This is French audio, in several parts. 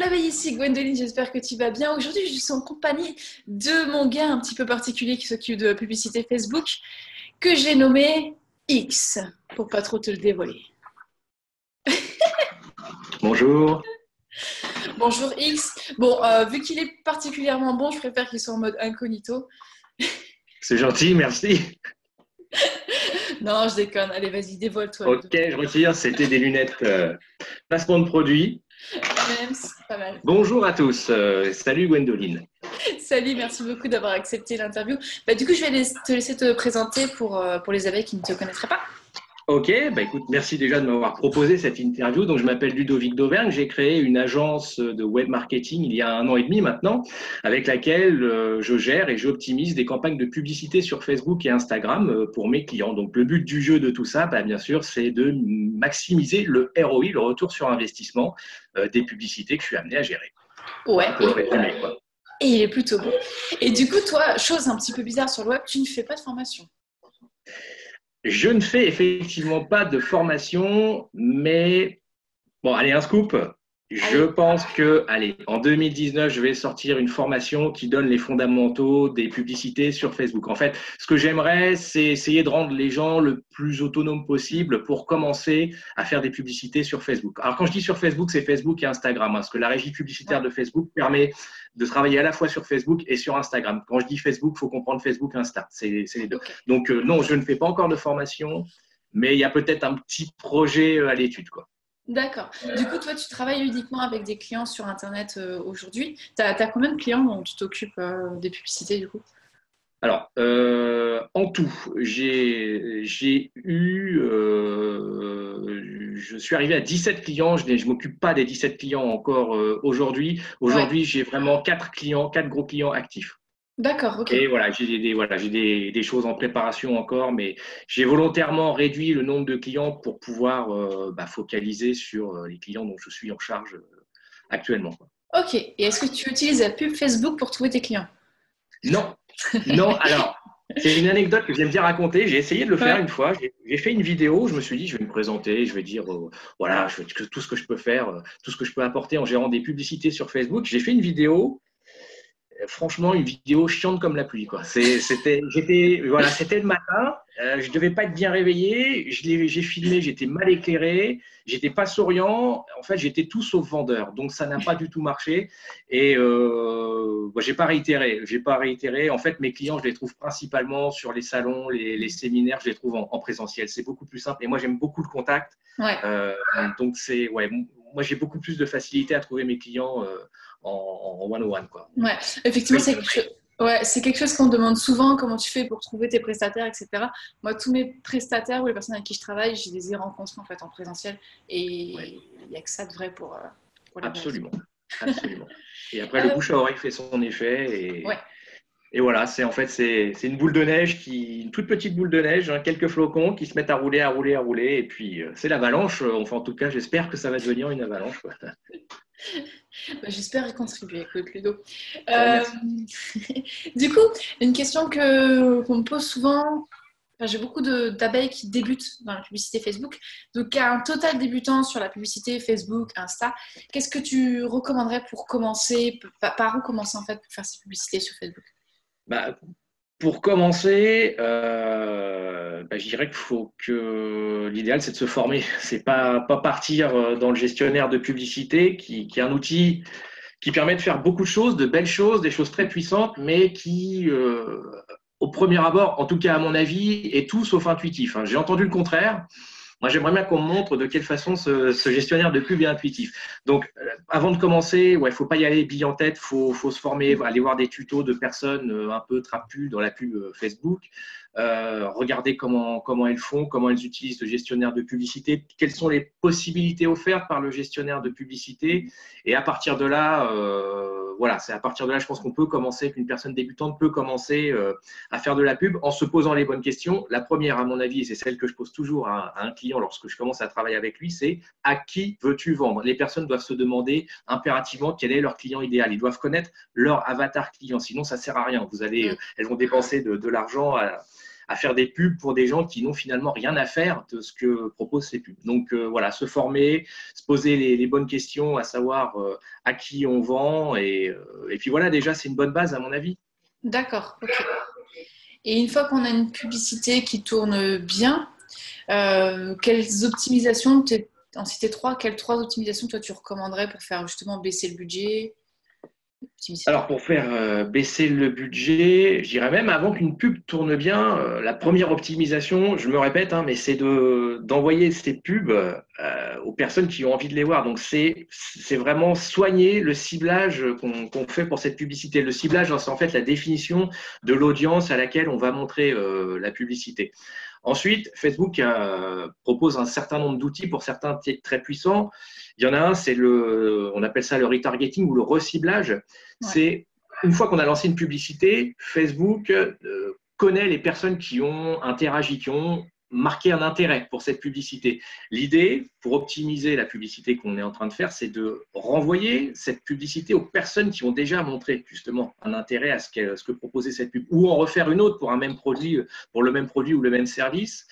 la veille ici, Gwendoline, j'espère que tu vas bien. Aujourd'hui, je suis en compagnie de mon gars un petit peu particulier qui s'occupe de publicité Facebook, que j'ai nommé X, pour pas trop te le dévoiler. Bonjour. Bonjour X. Bon, vu qu'il est particulièrement bon, je préfère qu'il soit en mode incognito. C'est gentil, merci. Non, je déconne. Allez, vas-y, dévoile-toi. Ok, je retire. C'était des lunettes placement de produit. Même, c'est pas mal. Bonjour à tous. Salut Gwendoline. Salut, merci beaucoup d'avoir accepté l'interview. Du coup, je vais te laisser te présenter pour les abeilles qui ne te connaîtraient pas. Ok, écoute, merci déjà de m'avoir proposé cette interview. Donc, je m'appelle Ludovic Dauvergne. J'ai créé une agence de web marketing il y a 1 an et demi maintenant, avec laquelle je gère et j'optimise des campagnes de publicité sur Facebook et Instagram pour mes clients. Donc, le but du jeu de tout ça, bien sûr, c'est de maximiser le ROI, le retour sur investissement des publicités que je suis amené à gérer. Ouais. Pour le résumer, quoi. Et il est plutôt bon. Et du coup, toi, chose un petit peu bizarre sur le web, tu ne fais pas de formation. Je ne fais effectivement pas de formation, mais bon, allez, un scoop. Je pense que, en 2019, je vais sortir une formation qui donne les fondamentaux des publicités sur Facebook. En fait, ce que j'aimerais, c'est essayer de rendre les gens le plus autonomes possible pour commencer à faire des publicités sur Facebook. Alors, quand je dis sur Facebook, c'est Facebook et Instagram, parce que la régie publicitaire de Facebook permet de travailler à la fois sur Facebook et sur Instagram. Quand je dis Facebook, il faut comprendre Facebook, Insta, c'est les deux. Donc, non, je ne fais pas encore de formation, mais il y a peut-être un petit projet à l'étude, quoi. D'accord. Du coup, toi, tu travailles uniquement avec des clients sur Internet aujourd'hui. Tu as combien de clients dont tu t'occupes des publicités, du coup? Alors, en tout, je suis arrivé à 17 clients. Je ne m'occupe pas des 17 clients encore aujourd'hui. Aujourd'hui, j'ai vraiment 4 clients, 4 gros clients actifs. D'accord, ok. Et voilà, j'ai des choses en préparation encore, mais j'ai volontairement réduit le nombre de clients pour pouvoir focaliser sur les clients dont je suis en charge actuellement, quoi. Ok. Et est-ce que tu utilises la pub Facebook pour trouver tes clients? Non, non. Alors, c'est une anecdote que j'aime bien raconter. J'ai essayé de le faire une fois. J'ai fait une vidéo. Je me suis dit, je vais me présenter, je vais dire, voilà, je fais tout ce que je peux faire, tout ce que je peux apporter en gérant des publicités sur Facebook. J'ai fait une vidéo. Franchement, une vidéo chiante comme la pluie, quoi. C'était le matin. Je devais pas être bien réveillé. J'ai filmé, j'étais mal éclairé, j'étais pas souriant. En fait, j'étais tout sauf vendeur. Donc, ça n'a pas du tout marché. Et j'ai pas réitéré. En fait, mes clients, je les trouve principalement sur les salons, les séminaires. Je les trouve en présentiel. C'est beaucoup plus simple. Et moi, j'aime beaucoup le contact. Ouais. Donc, moi, j'ai beaucoup plus de facilité à trouver mes clients en one-on-one, quoi. Ouais, effectivement, c'est quelque chose qu'on me demande souvent, comment tu fais pour trouver tes prestataires, etc. Moi, tous mes prestataires ou les personnes avec qui je travaille, je les ai rencontrés en fait en présentiel et il n'y a que ça de vrai pour les Absolument. Absolument. Et après, le bouche à oreille fait son effet et voilà, c'est une boule de neige une toute petite boule de neige, quelques flocons qui se mettent à rouler, et puis c'est l'avalanche. Enfin, en tout cas, j'espère que ça va devenir une avalanche, quoi. J'espère y contribuer, écoute, Ludo. Du coup, une question qu'on me pose souvent, j'ai beaucoup d'abeilles qui débutent dans la publicité Facebook. Donc, à un total débutant sur la publicité Facebook, Insta, qu'est-ce que tu recommanderais pour commencer? Par où commencer en fait pour faire ces publicités sur Facebook? Pour commencer, je dirais que l'idéal, c'est de se former. C'est pas partir dans le gestionnaire de publicité qui est un outil qui permet de faire beaucoup de choses, de belles choses, des choses très puissantes, mais qui, au premier abord, en tout cas à mon avis, est tout sauf intuitif. J'ai entendu le contraire. Moi, j'aimerais bien qu'on me montre de quelle façon ce gestionnaire de pub est intuitif. Donc, avant de commencer, il ne faut pas y aller bille en tête, il faut se former, aller voir des tutos de personnes un peu trapues dans la pub Facebook, regarder comment elles font, comment elles utilisent le gestionnaire de publicité, quelles sont les possibilités offertes par le gestionnaire de publicité. Et à partir de là, c'est à partir de là, je pense qu'on peut commencer, qu'une personne débutante peut commencer à faire de la pub en se posant les bonnes questions. La première, à mon avis, et c'est celle que je pose toujours à un client lorsque je commence à travailler avec lui, c'est à qui veux-tu vendre? Les personnes doivent se demander impérativement quel est leur client idéal. Ils doivent connaître leur avatar client, sinon ça ne sert à rien. Elles vont dépenser de l'argent à faire des pubs pour des gens qui n'ont finalement rien à faire de ce que proposent ces pubs. Donc voilà, se former, se poser les bonnes questions, à savoir à qui on vend. Et puis voilà, déjà, c'est une bonne base à mon avis. D'accord, ok. Et une fois qu'on a une publicité qui tourne bien, quelles optimisations, en citer trois, quelles trois optimisations toi tu recommanderais pour faire justement baisser le budget? Alors, pour faire baisser le budget, je dirais même avant qu'une pub tourne bien, la première optimisation, je me répète, hein, mais c'est d'envoyer ces pubs aux personnes qui ont envie de les voir. Donc, c'est vraiment soigner le ciblage qu'on fait pour cette publicité. Le ciblage, c'est en fait la définition de l'audience à laquelle on va montrer la publicité. Ensuite, Facebook propose un certain nombre d'outils pour certains très puissants. Il y en a un, on appelle ça le retargeting ou le reciblage. Ouais. C'est une fois qu'on a lancé une publicité, Facebook connaît les personnes qui ont interagi, qui ont marqué un intérêt pour cette publicité. L'idée, pour optimiser la publicité qu'on est en train de faire, c'est de renvoyer cette publicité aux personnes qui ont déjà montré justement un intérêt à ce que proposait cette pub, ou en refaire une autre pour le même produit ou le même service.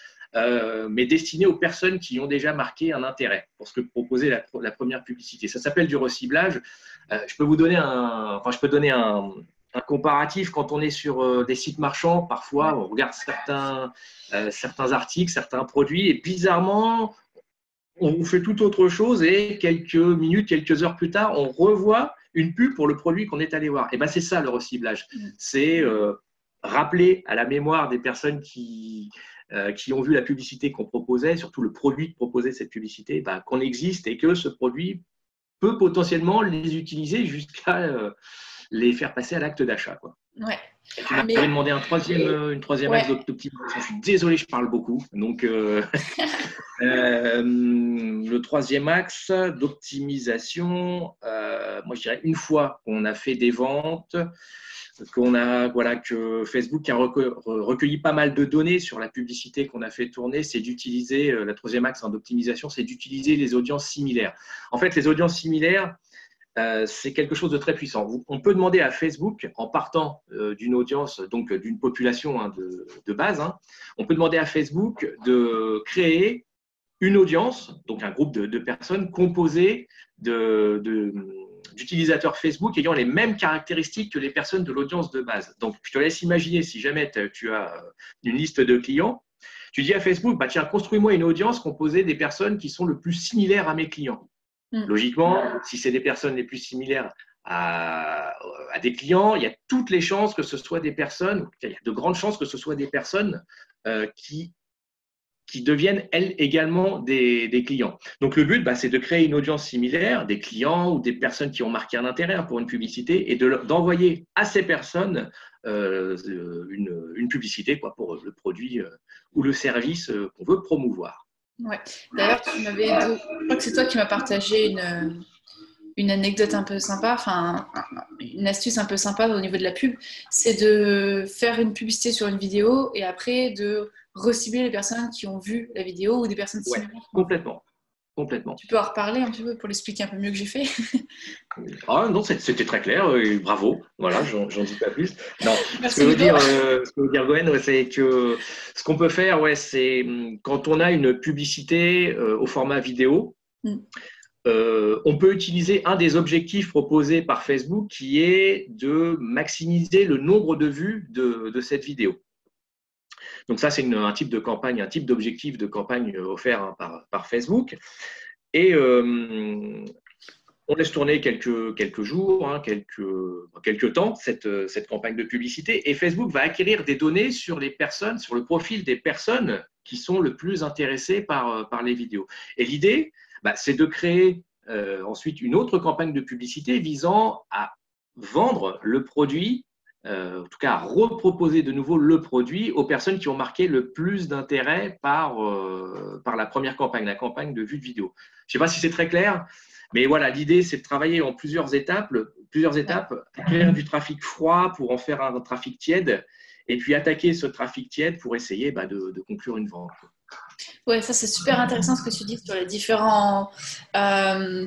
Mais destiné aux personnes qui ont déjà marqué un intérêt pour ce que proposait la première publicité. Ça s'appelle du reciblage. Je peux donner un comparatif. Quand on est sur des sites marchands, parfois on regarde certains articles, certains produits, et bizarrement, on fait tout autre chose, et quelques minutes, quelques heures plus tard, on revoit une pub pour le produit qu'on est allé voir. Et ben c'est ça le reciblage. C'est rappeler à la mémoire des personnes qui ont vu la publicité qu'on proposait, surtout le produit que proposait cette publicité, qu'on existe et que ce produit peut potentiellement les utiliser jusqu'à les faire passer à l'acte d'achat. Ouais. Et tu m'avais demandé une troisième axe d'optimisation. Je suis désolé, je parle beaucoup. Donc, le troisième axe d'optimisation, moi je dirais une fois qu'on a fait des ventes, que Facebook a recueilli pas mal de données sur la publicité qu'on a fait tourner, c'est d'utiliser, le troisième axe d'optimisation, c'est d'utiliser les audiences similaires. En fait, les audiences similaires, c'est quelque chose de très puissant. On peut demander à Facebook, en partant d'une audience, donc d'une population de base, on peut demander à Facebook de créer une audience, donc un groupe de personnes composé d'utilisateurs Facebook ayant les mêmes caractéristiques que les personnes de l'audience de base. Donc, je te laisse imaginer, si jamais tu as une liste de clients, tu dis à Facebook, tiens, construis-moi une audience composée des personnes qui sont le plus similaires à mes clients. Logiquement, si c'est des personnes les plus similaires à des clients, il y a toutes les chances que ce soit des personnes, il y a de grandes chances que ce soit des personnes qui deviennent, elles, également des clients. Donc, le but, c'est de créer une audience similaire, des clients ou des personnes qui ont marqué un intérêt pour une publicité, et d'envoyer à ces personnes une publicité pour le produit ou le service qu'on veut promouvoir. Ouais. D'ailleurs, je crois que c'est toi qui m'as partagé une anecdote un peu sympa, une astuce un peu sympa au niveau de la pub, c'est de faire une publicité sur une vidéo et après de recibler les personnes qui ont vu la vidéo ou des personnes similaires. Complètement. Tu peux en reparler un petit peu pour l'expliquer un peu mieux que j'ai fait? Ah non, c'était très clair, bravo. Voilà, j'en dis pas plus. Non, Merci ce que veut dire Gwen, c'est que ce qu'on peut faire, c'est quand on a une publicité au format vidéo, on peut utiliser un des objectifs proposés par Facebook qui est de maximiser le nombre de vues de cette vidéo. Donc ça, c'est un type de campagne, un type d'objectif de campagne offert par Facebook. Et on laisse tourner quelques jours, quelques temps, cette campagne de publicité. Et Facebook va acquérir des données sur les personnes, sur le profil des personnes qui sont le plus intéressées par les vidéos. Et l'idée, c'est de créer ensuite une autre campagne de publicité visant à vendre le produit, en tout cas à reproposer de nouveau le produit aux personnes qui ont marqué le plus d'intérêt par la première campagne, la campagne de vue de vidéo. Je ne sais pas si c'est très clair, mais voilà, l'idée c'est de travailler en plusieurs étapes, acquérir du trafic froid pour en faire un trafic tiède, et puis attaquer ce trafic tiède pour essayer de conclure une vente. Ouais, ça c'est super intéressant ce que tu dis sur les différents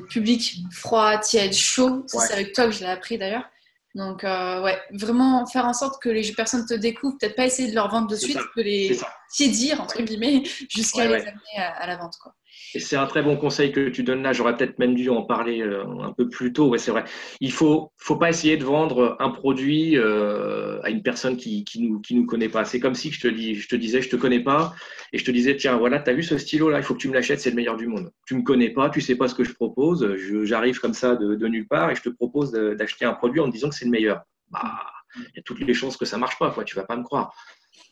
publics froid, tiède, chaud. Ça, c'est avec toi que je l'ai appris d'ailleurs. Donc, ouais, vraiment faire en sorte que les personnes te découvrent, peut-être pas essayer de leur vendre de C'est suite, ça, que c'est les ça. tiédir, entre guillemets, jusqu'à Ouais, les ouais. amener à la vente, quoi. Et c'est un très bon conseil que tu donnes là. J'aurais peut-être même dû en parler un peu plus tôt. Ouais, c'est vrai. Faut pas essayer de vendre un produit à une personne qui nous connaît pas. C'est comme si je te disais, je te connais pas, et je te disais, tiens, voilà, t'as vu ce stylo-là, il faut que tu me l'achètes, c'est le meilleur du monde. Tu me connais pas, tu sais pas ce que je propose. J'arrive comme ça de nulle part et je te propose d'acheter un produit en te disant que c'est le meilleur. Bah, il y a toutes les chances que ça marche pas, quoi. Tu vas pas me croire.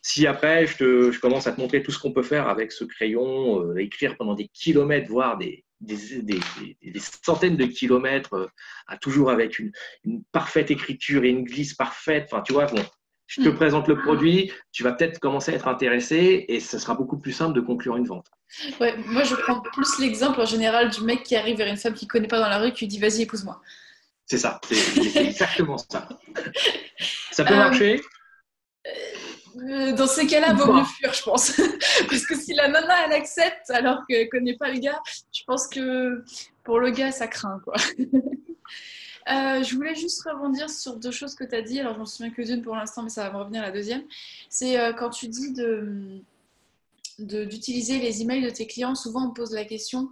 Si après, je commence à te montrer tout ce qu'on peut faire avec ce crayon, écrire pendant des kilomètres, voire des centaines de kilomètres, toujours avec une parfaite écriture et une glisse parfaite, enfin, tu vois, bon, je te Mm. présente le produit, tu vas peut-être commencer à être intéressé et ce sera beaucoup plus simple de conclure une vente. Ouais, moi, je prends plus l'exemple en général du mec qui arrive vers une femme qu'il connaît pas dans la rue, qui lui dit vas-y, épouse-moi. C'est ça, c'est exactement ça. Ça peut Euh, marcher Dans ces cas-là, ou vaut mieux pas? fuir, je pense. Parce que si la nana, elle accepte alors qu'elle connaît pas le gars, je pense que pour le gars, ça craint, quoi. Je voulais juste rebondir sur deux choses que tu as dit. Alors, je m'en souviens que d'une pour l'instant, mais ça va me revenir la deuxième. C'est quand tu dis d'utiliser les emails de tes clients, souvent on pose la question,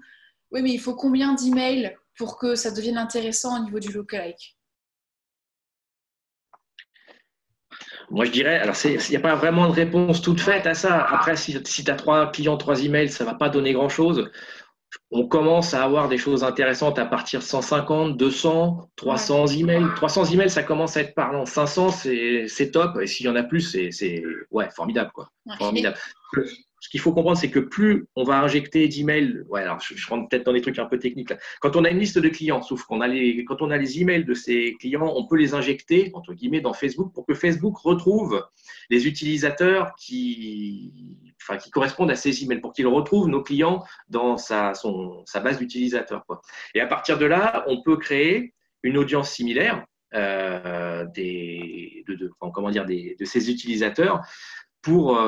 oui, mais il faut combien d'emails pour que ça devienne intéressant au niveau du lookalike? Moi, je dirais, alors, il n'y a pas vraiment de réponse toute faite Ouais, à ça. Après, si tu as trois clients, trois emails, ça ne va pas donner grand-chose. On commence à avoir des choses intéressantes à partir de 150, 200, ouais, 300 emails. 300 emails, ça commence à être parlant. 500, c'est top. Et s'il y en a plus, c'est ouais, formidable, quoi. ouais. Et, Formidable. Ce qu'il faut comprendre, c'est que plus on va injecter d'emails, ouais, alors je rentre peut-être dans des trucs un peu techniques là. Quand on a une liste de clients, sauf qu'on a quand on a les emails de ces clients, on peut les injecter, entre guillemets, dans Facebook pour que Facebook retrouve les utilisateurs qui correspondent à ces emails, pour qu'il retrouve nos clients dans sa base d'utilisateurs, quoi. Et à partir de là, on peut créer une audience similaire de ces utilisateurs pour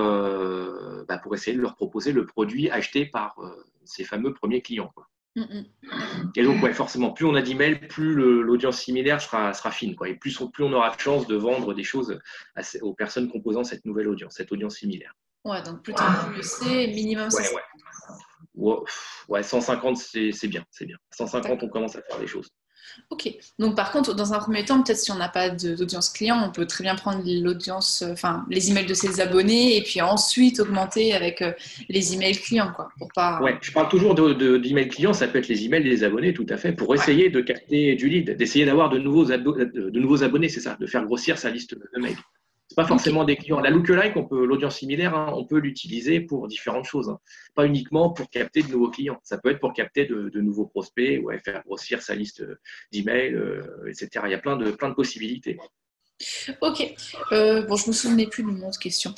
essayer de leur proposer le produit acheté par ces fameux premiers clients, quoi. mm, mm, d'accord. Et donc, ouais, forcément, plus on a d'emails, plus l'audience similaire sera fine, quoi. Et plus on aura de chances de vendre des choses aux personnes composant cette nouvelle audience, cette audience similaire. Ouais, donc plus t'en c'est, minimum Ouais, 500. ouais. Ouais, 150, c'est bien, c'est bien. 150, D'accord. on commence à faire des choses. Ok. Donc par contre, dans un premier temps, peut-être si on n'a pas d'audience client, on peut très bien prendre l'audience, enfin les emails de ses abonnés et puis ensuite augmenter avec les emails clients, quoi, pour pas. Ouais, je parle toujours d'emails clients, ça peut être les emails des abonnés, tout à fait, pour Ouais. essayer de capter du lead, d'essayer d'avoir de nouveaux abonnés, c'est ça, de faire grossir sa liste de mails. C'est pas Ok. forcément des clients. La lookalike, l'audience similaire, hein, on peut l'utiliser pour différentes choses, hein. Pas uniquement pour capter de nouveaux clients. Ça peut être pour capter de nouveaux prospects, ouais, faire grossir sa liste d'emails, etc. Il y a plein de possibilités. Ok. Bon, je me souvenais plus du nom de question.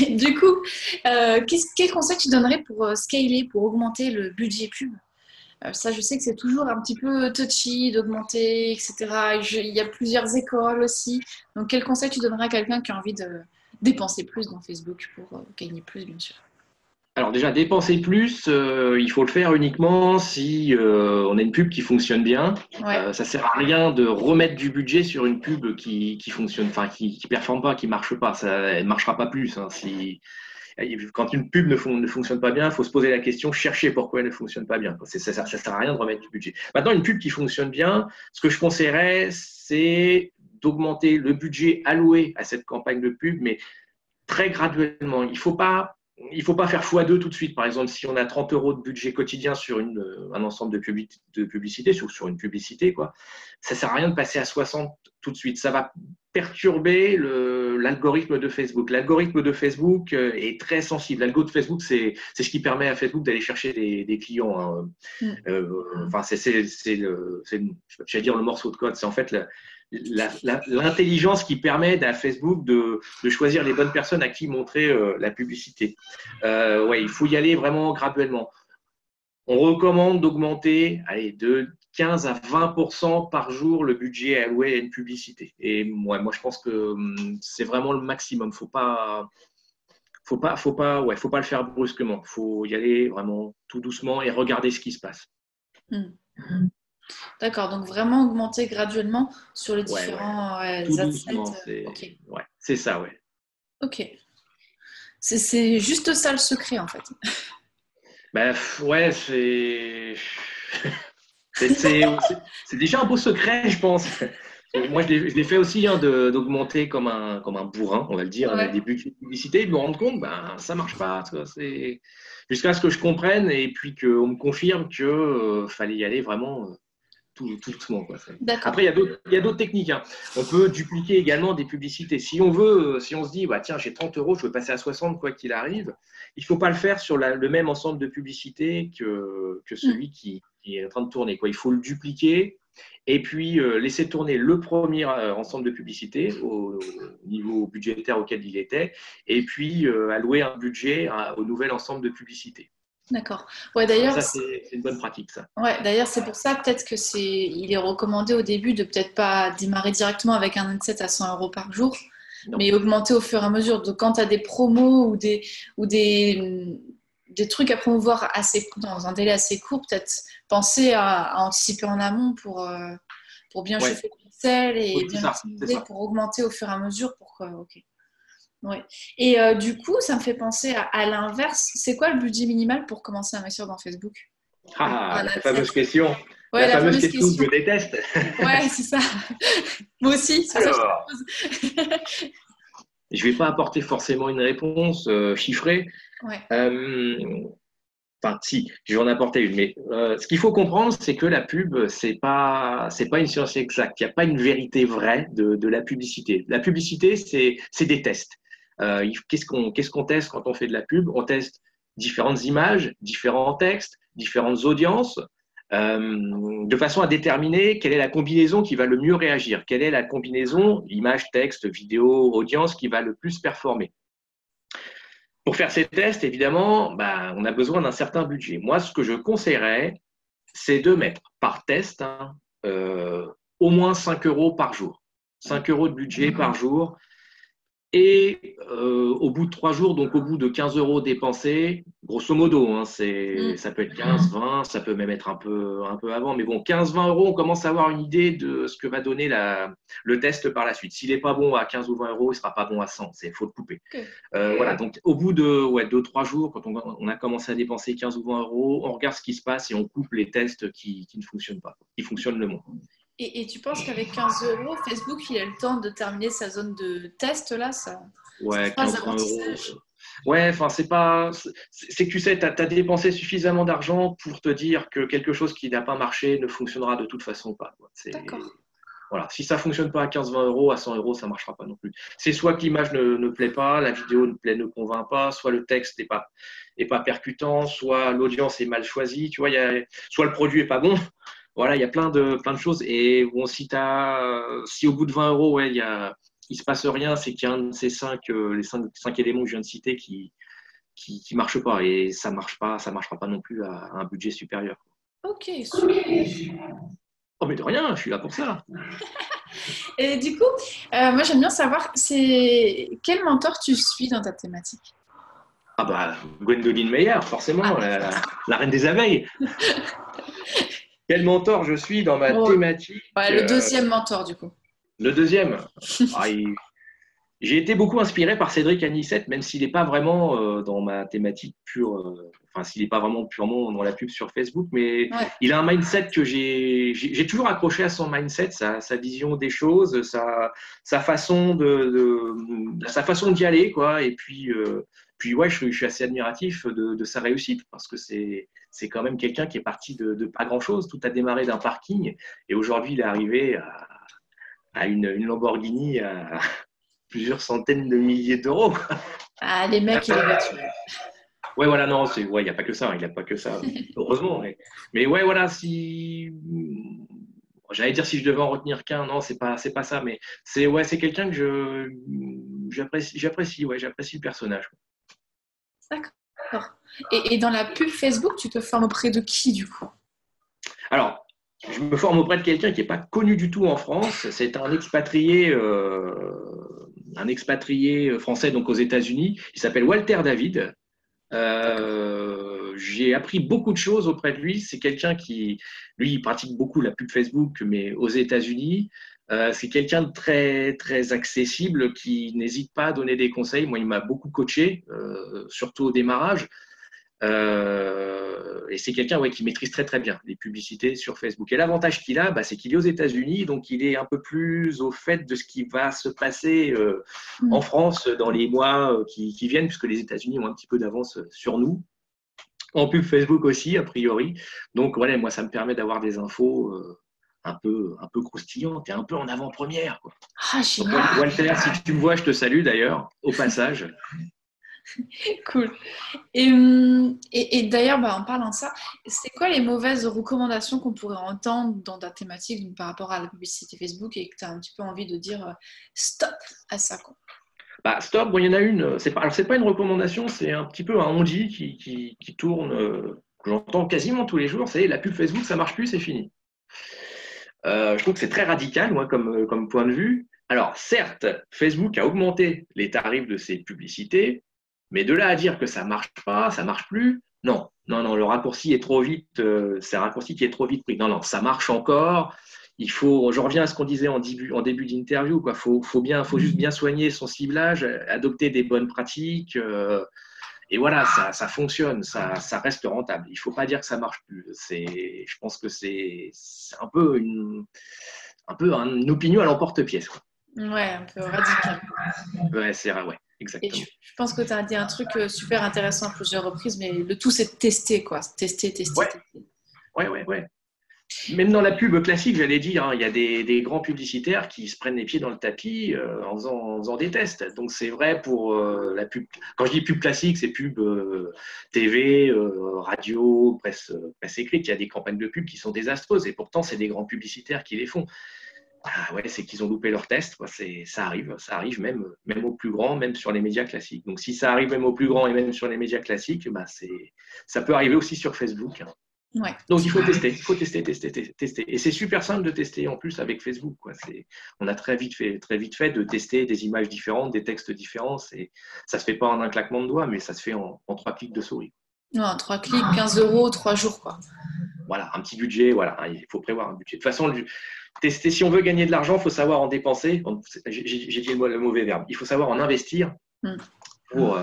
Du coup, quel conseil tu donnerais pour scaler, pour augmenter le budget pub? Ça, je sais que c'est toujours un petit peu touchy d'augmenter, etc. Il y a plusieurs écoles aussi. Donc, quel conseil tu donnerais à quelqu'un qui a envie de dépenser plus dans Facebook pour gagner plus, bien sûr? Alors déjà, dépenser plus, il faut le faire uniquement si on a une pub qui fonctionne bien. Ouais. Ça sert à rien de remettre du budget sur une pub qui fonctionne, enfin qui performe pas, qui marche pas. Ça, elle marchera pas plus, hein. Quand une pub ne fonctionne pas bien, il faut se poser la question, chercher pourquoi elle ne fonctionne pas bien. Ça sert à rien de remettre du budget. Maintenant, une pub qui fonctionne bien, ce que je conseillerais, c'est d'augmenter le budget alloué à cette campagne de pub, mais très graduellement. Il faut pas faire x2 tout de suite. Par exemple, si on a 30 euros de budget quotidien sur un ensemble de publicité, sur une publicité, quoi, ça sert à rien de passer à 60 tout de suite. Ça va perturber l'algorithme de Facebook. L'algorithme de Facebook est très sensible. L'algo de Facebook, c'est ce qui permet à Facebook d'aller chercher des clients, hein. Mm. Enfin, j'allais dire le morceau de code. C'est en fait l'intelligence qui permet à Facebook de choisir les bonnes personnes à qui montrer la publicité. Ouais, il faut y aller vraiment graduellement. On recommande d'augmenter de 15 à 20% par jour le budget alloué à une publicité. Et moi je pense que c'est vraiment le maximum. Faut pas le faire brusquement. Faut y aller vraiment tout doucement et regarder ce qui se passe. Mm. D'accord, donc vraiment augmenter graduellement sur les Ouais, ouais. différents Tout assets. doucement, Ok, ouais, c'est ça, ouais. ok. C'est juste ça le secret en fait. Ben, ouais, c'est c'est- c'est déjà un beau secret, je pense. Moi, je l'ai fait aussi, hein, d'augmenter comme un bourrin, on va le dire, Ouais. des budgets de publicité, et de me rendre compte, ben, ça marche pas. Tu vois, jusqu'à ce que je comprenne et puis qu'on me confirme que fallait y aller vraiment tout doucement, quoi. D'accord. Après, il y a d'autres techniques, hein. On peut dupliquer également des publicités. Si on veut, si on se dit, bah, tiens, j'ai 30 euros, je veux passer à 60, quoi qu'il arrive, il ne faut pas le faire sur le même ensemble de publicités que Hmm. celui qui est en train de tourner, quoi. Il faut le dupliquer et puis laisser tourner le premier ensemble de publicités au niveau budgétaire auquel il était, et puis allouer un budget au nouvel ensemble de publicités. D'accord. Ouais, d'ailleurs, Ça, c'est une bonne pratique, ça. ouais, d'ailleurs, c'est pour ça peut-être que il est recommandé au début de peut-être pas démarrer directement avec un headset à 100 euros par jour, Non. mais augmenter au fur et à mesure. Donc, quand tu as des promos ou des trucs à promouvoir dans un délai assez court, peut-être penser à anticiper en amont pour bien Ouais, chauffer le pixel oui, et c'est bien ça, c'est l'optimiser ça. pour augmenter au fur et à mesure. Ok. Ouais. Et du coup, ça me fait penser à l'inverse. C'est quoi le budget minimal pour commencer à investir dans Facebook? Pour Ah, un la adset. fameuse question. Ouais, La la fameuse fameuse question que question. je déteste. Ouais, c'est ça. Moi aussi, c'est pour ça que je te la Alors, pose. je ne vais pas apporter forcément une réponse chiffrée. Ouais. Euh, Enfin, si, je vais en apporter une. Mais ce qu'il faut comprendre, c'est que la pub, c'est pas une science exacte. Il n'y a pas une vérité vraie de la publicité. La publicité, c'est des tests. Qu'est-ce qu'on teste quand on fait de la pub? On teste différentes images, différents textes, différentes audiences, de façon à déterminer quelle est la combinaison qui va le mieux réagir. Quelle est la combinaison image, texte, vidéo, audience qui va le plus performer. Pour faire ces tests, évidemment, bah, on a besoin d'un certain budget. Moi, ce que je conseillerais, c'est de mettre par test, hein, au moins 5 euros par jour. 5 euros de budget par jour. Et au bout de 3 jours, donc au bout de 15 euros dépensés, grosso modo, hein, Mm. ça peut être 15, 20, ça peut même être un peu avant, mais bon, 15, 20 euros, on commence à avoir une idée de ce que va donner le test par la suite. S'il n'est pas bon à 15 ou 20 euros, il ne sera pas bon à 100, il faut le couper. Ok. Voilà, donc au bout de 2-3 jours, quand on a commencé à dépenser 15 ou 20 euros, on regarde ce qui se passe et on coupe les tests qui ne fonctionnent pas, qui fonctionnent le moins. Et tu penses qu'avec 15 euros, Facebook, il a le temps de terminer sa zone de test, là, sa Ouais, phase 15-20 euros. d'apprentissage? Ouais, enfin, c'est pas. C'est que tu sais, tu as dépensé suffisamment d'argent pour te dire que quelque chose qui n'a pas marché ne fonctionnera de toute façon pas, quoi. D'accord. Voilà. Si ça ne fonctionne pas à 15-20 euros, à 100 euros, ça ne marchera pas non plus. C'est soit que l'image ne plaît pas, la vidéo ne convainc pas, soit le texte est pas percutant, soit l'audience est mal choisie, tu vois, soit le produit n'est pas bon. Voilà, il y a plein de choses. Et bon, si au bout de 20 euros, ouais, il se passe rien, c'est qu'il y a un de ces les cinq éléments que je viens de citer qui marche pas. Et ça marchera pas non plus à un budget supérieur. Ok, super. Oh, mais de rien, je suis là pour ça. Et du coup, moi, j'aime bien savoir, c'est quel mentor tu suis dans ta thématique? Ah bah, Gwendoline Meyer, forcément, Ah, la reine des abeilles. Quel mentor je suis dans ma bon, thématique. ouais, le deuxième mentor, du coup. Le deuxième, ah, j'ai été beaucoup inspiré par Cédric Anissette, même s'il n'est pas vraiment dans ma thématique pure, enfin, s'il n'est pas vraiment purement dans la pub sur Facebook, mais Ouais. il a un mindset que j'ai toujours accroché à son mindset, sa vision des choses, sa façon sa façon d'y aller, quoi. Et puis ouais, je suis assez admiratif de sa réussite parce que c'est quand même quelqu'un qui est parti de pas grand-chose. Tout a démarré d'un parking et aujourd'hui, il est arrivé à une Lamborghini à plusieurs centaines de milliers d'euros. Ah, les mecs et les voitures. Ouais, voilà, non, ouais, il n'y a pas que ça, il n'y a pas que ça, heureusement. Mais ouais, voilà, si j'allais dire si je devais en retenir qu'un, non, c'est pas ça, mais c'est quelqu'un que j'apprécie, ouais, j'apprécie le personnage. D'accord. Et dans la pub Facebook, tu te formes auprès de qui, du coup? Alors, je me forme auprès de quelqu'un qui n'est pas connu du tout en France. C'est un expatrié français donc aux États-Unis. Il s'appelle Walter David. D'accord. j'ai appris beaucoup de choses auprès de lui. C'est quelqu'un qui, lui, il pratique beaucoup la pub Facebook, mais aux États-Unis. C'est quelqu'un de très, très accessible qui n'hésite pas à donner des conseils. Moi, il m'a beaucoup coaché, surtout au démarrage. Et c'est quelqu'un qui maîtrise très très bien les publicités sur Facebook. Et l'avantage qu'il a, c'est qu'il est aux États-Unis, donc il est un peu plus au fait de ce qui va se passer en France dans les mois qui viennent, puisque les États-Unis ont un petit peu d'avance sur nous. En pub Facebook aussi, a priori. Donc voilà, moi, ça me permet d'avoir des infos un peu croustillantes et un peu en avant-première. Ah, génial. Donc, Walter, si tu me vois, je te salue d'ailleurs, au passage. Cool. Et d'ailleurs, en parlant de ça, c'est quoi les mauvaises recommandations qu'on pourrait entendre dans ta thématique donc, par rapport à la publicité Facebook et que tu as un petit peu envie de dire stop à ça, quoi. Stop, il y en a une. Alors, c'est pas une recommandation, c'est un petit peu un on-dit qui tourne, que j'entends quasiment tous les jours. C'est la pub Facebook, ça marche plus, c'est fini. Je trouve que c'est très radical, moi, comme point de vue. Alors, certes, Facebook a augmenté les tarifs de ses publicités, mais de là à dire que ça marche pas, ça marche plus, non. Non, le raccourci est trop vite, c'est un raccourci qui est trop vite pris. Non, ça marche encore. Je reviens à ce qu'on disait en début d'interview, quoi. Faut juste bien soigner son ciblage, adopter des bonnes pratiques, et voilà, ça fonctionne, ça reste rentable. Il ne faut pas dire que ça ne marche plus. Je pense que c'est un peu une opinion à l'emporte-pièce, quoi. Ouais, un peu radical. Ouais, Et exactement. je pense que tu as dit un truc super intéressant à plusieurs reprises, mais le tout, c'est de tester, quoi. Tester. Ouais. Même dans la pub classique, j'allais dire, il y a des grands publicitaires qui se prennent les pieds dans le tapis en faisant des tests. Donc c'est vrai pour la pub. Quand je dis pub classique, c'est pub TV, radio, presse écrite. Il y a des campagnes de pub qui sont désastreuses et pourtant c'est des grands publicitaires qui les font. C'est qu'ils ont loupé leur test. Ça arrive même au plus grand, même sur les médias classiques. Donc si ça arrive même au plus grand et même sur les médias classiques, ça peut arriver aussi sur Facebook, hein. Ouais. Donc il faut tester. Et c'est super simple de tester en plus avec Facebook, quoi. On a très vite fait de tester des images différentes, des textes différents. Ça ne se fait pas en un claquement de doigts, mais ça se fait en 3 clics de souris. Non, 3 clics, 15 €, 3 jours, quoi. Voilà, un petit budget, voilà, il faut prévoir un budget. De toute façon, tester, si on veut gagner de l'argent, il faut savoir en dépenser. J'ai dit le mauvais verbe. Il faut savoir en investir pour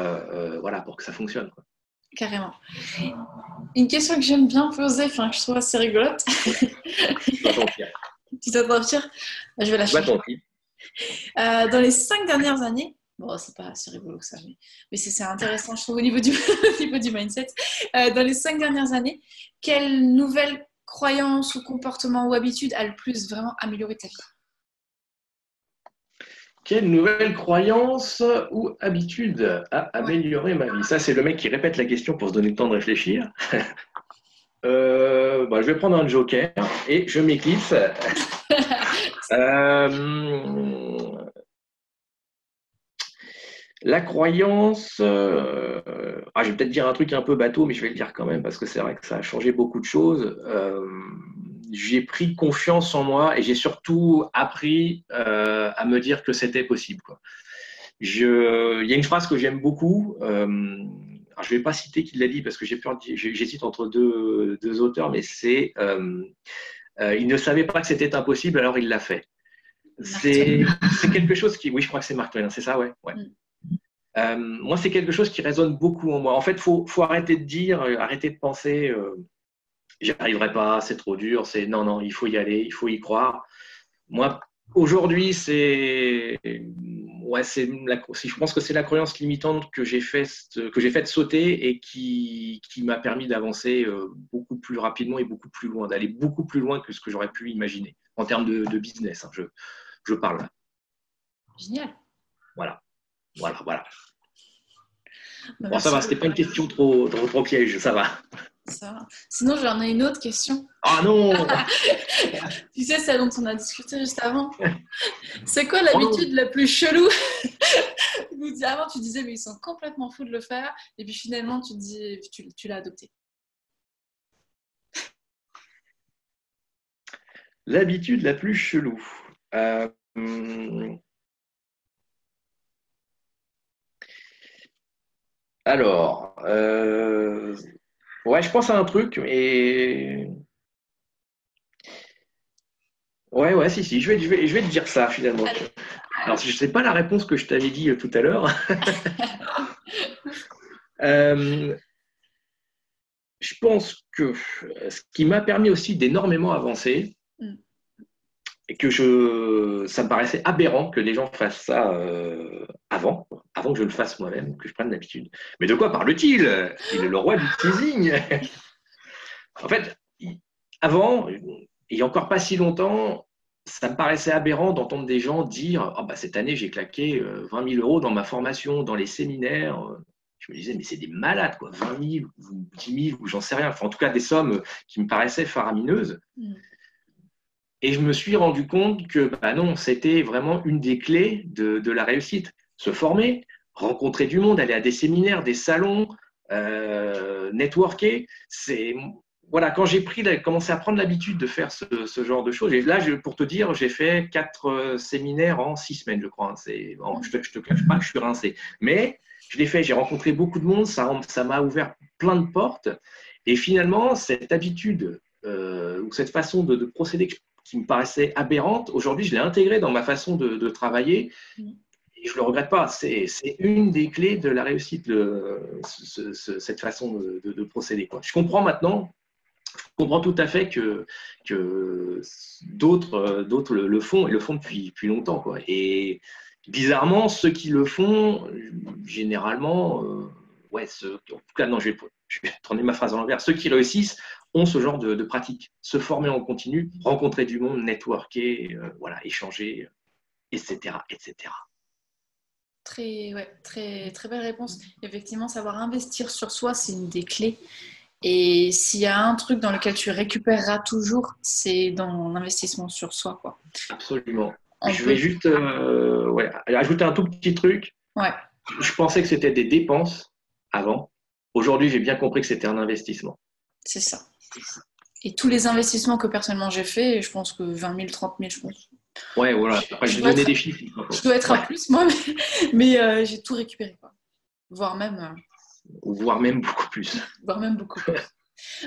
que ça fonctionne, quoi. Carrément. Une question que j'aime bien poser, que je trouve assez rigolote. Tu dois t'en fier. Je vais la chercher. Dans les 5 dernières années, bon, c'est pas si rigolo que ça, mais c'est intéressant, je trouve, au niveau du, au niveau du mindset. Dans les 5 dernières années, quelle nouvelle croyance ou comportement ou habitude a le plus vraiment amélioré ta vie? Quelle nouvelle croyance ou habitude a amélioré ma vie? Ça, c'est le mec qui répète la question pour se donner le temps de réfléchir. Je vais prendre un joker et je m'éclipse. La croyance, je vais peut-être dire un truc un peu bateau, mais je vais le dire quand même parce que c'est vrai que ça a changé beaucoup de choses. J'ai pris confiance en moi et j'ai surtout appris à me dire que c'était possible, quoi. Il y a une phrase que j'aime beaucoup. Alors je ne vais pas citer qui l'a dit parce que j'hésite entre deux auteurs, mais c'est il ne savait pas que c'était impossible, alors il l'a fait. C'est quelque chose qui, oui, je crois que c'est Mark Twain, c'est ça, ouais. Moi, c'est quelque chose qui résonne beaucoup en moi. En fait, faut arrêter de dire, arrêter de penser, j'y arriverai pas, c'est trop dur. Non, il faut y aller, il faut y croire. Moi, aujourd'hui, je pense que c'est la croyance limitante que j'ai fait sauter et qui m'a permis d'avancer beaucoup plus rapidement et beaucoup plus loin, d'aller beaucoup plus loin que ce que j'aurais pu imaginer en termes de business, hein, je parle là. Génial. Voilà. Bon, ça va, c'était pas une question trop piège, ça va. Ça va. Sinon, j'en ai une autre question. Ah non. Tu sais, celle dont on a discuté juste avant. C'est quoi l'habitude la plus chelou? Avant, tu disais, mais ils sont complètement fous de le faire. Et puis finalement, tu l'as adopté. L'habitude la plus chelou. Alors, Ouais, je pense à un truc, mais ouais, si, je vais te dire ça finalement. Allez. Alors, je ne sais pas la réponse que je t'avais dit tout à l'heure. Euh, je pense que ce qui m'a permis aussi d'énormément avancer, Mm. et que ça me paraissait aberrant que les gens fassent ça avant que je le fasse moi-même, que je prenne l'habitude. Mais de quoi parle-t-il? Il est le roi du teasing. En fait, avant, il n'y a encore pas si longtemps, ça me paraissait aberrant d'entendre des gens dire oh, bah, cette année, j'ai claqué 20 000 euros dans ma formation, dans les séminaires. Je me disais, mais c'est des malades, quoi. 20 000 ou 10 000 ou j'en sais rien. Enfin, en tout cas, des sommes qui me paraissaient faramineuses. Mm. Et je me suis rendu compte que bah non, c'était vraiment une des clés de la réussite. Se former, rencontrer du monde, aller à des séminaires, des salons, networker. Voilà, quand j'ai commencé à prendre l'habitude de faire ce genre de choses, et là, pour te dire, j'ai fait 4 séminaires en 6 semaines, je crois. Bon, je te cache pas que je suis rincé. Mais je l'ai fait, j'ai rencontré beaucoup de monde, ça m'a ouvert plein de portes. Et finalement, cette habitude ou cette façon de procéder qui me paraissait aberrante, aujourd'hui, je l'ai intégrée dans ma façon de travailler. Mm. Et je ne le regrette pas. C'est une des clés de la réussite, cette façon de procéder, quoi. Je comprends maintenant, je comprends tout à fait que d'autres le font et le font depuis longtemps, quoi. Et bizarrement, ceux qui le font, généralement, ouais, en tout cas, non, je vais tourner ma phrase à l'envers. Ceux qui réussissent ont ce genre de pratique. Se former en continu, rencontrer du monde, networker, voilà, échanger, etc., etc. Ouais, très belle réponse. Effectivement, savoir investir sur soi, c'est une des clés. Et s'il y a un truc dans lequel tu récupéreras toujours, c'est dans l'investissement sur soi, quoi. Absolument. On Je vais peut. juste ouais, ajouter un tout petit truc. Ouais, Je pensais que c'était des dépenses avant. Aujourd'hui, j'ai bien compris que c'était un investissement. c'est ça. Et tous les investissements que personnellement j'ai fait, je pense que 20 000, 30 000, je pense. Ouais, voilà. Après, Je j'ai dois donné être, des chiffres. je dois être à Ouais. plus, moi, mais j'ai tout récupéré, quoi. Voire même, Voire même beaucoup plus. voire même beaucoup plus.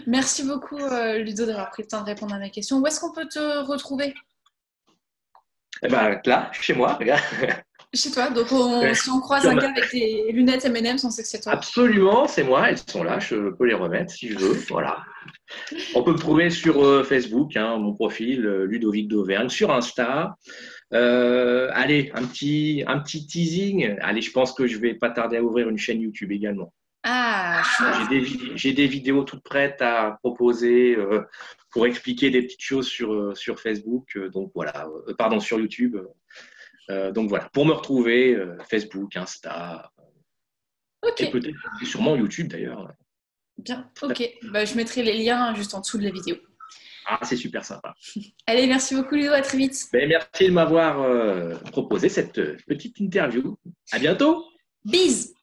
Merci beaucoup, Ludo, d'avoir pris le temps de répondre à mes questions. Où est-ce qu'on peut te retrouver? Eh ben, là, chez moi, regarde. Chez toi. Donc, Ouais. si on croise Sur un ma- gars avec des lunettes M&M's, on sait que c'est toi. Absolument, c'est moi. Elles sont là. Je peux les remettre si je veux. Voilà. On peut me trouver sur Facebook, hein, mon profil Ludovic d'Auvergne, sur Insta. Allez, un petit teasing. Allez, je pense que je vais pas tarder à ouvrir une chaîne YouTube également. Ah, chouette. J'ai des vidéos toutes prêtes à proposer pour expliquer des petites choses sur Facebook. Donc voilà, pardon, sur YouTube. Donc voilà, pour me retrouver, Facebook, Insta, Ok, et peut-être sûrement YouTube d'ailleurs. bien. Ok. Bah, je mettrai les liens juste en dessous de la vidéo. Ah, c'est super sympa. Allez, merci beaucoup, Ludo. À très vite. Ben, merci de m'avoir proposé cette petite interview. À bientôt. Bise!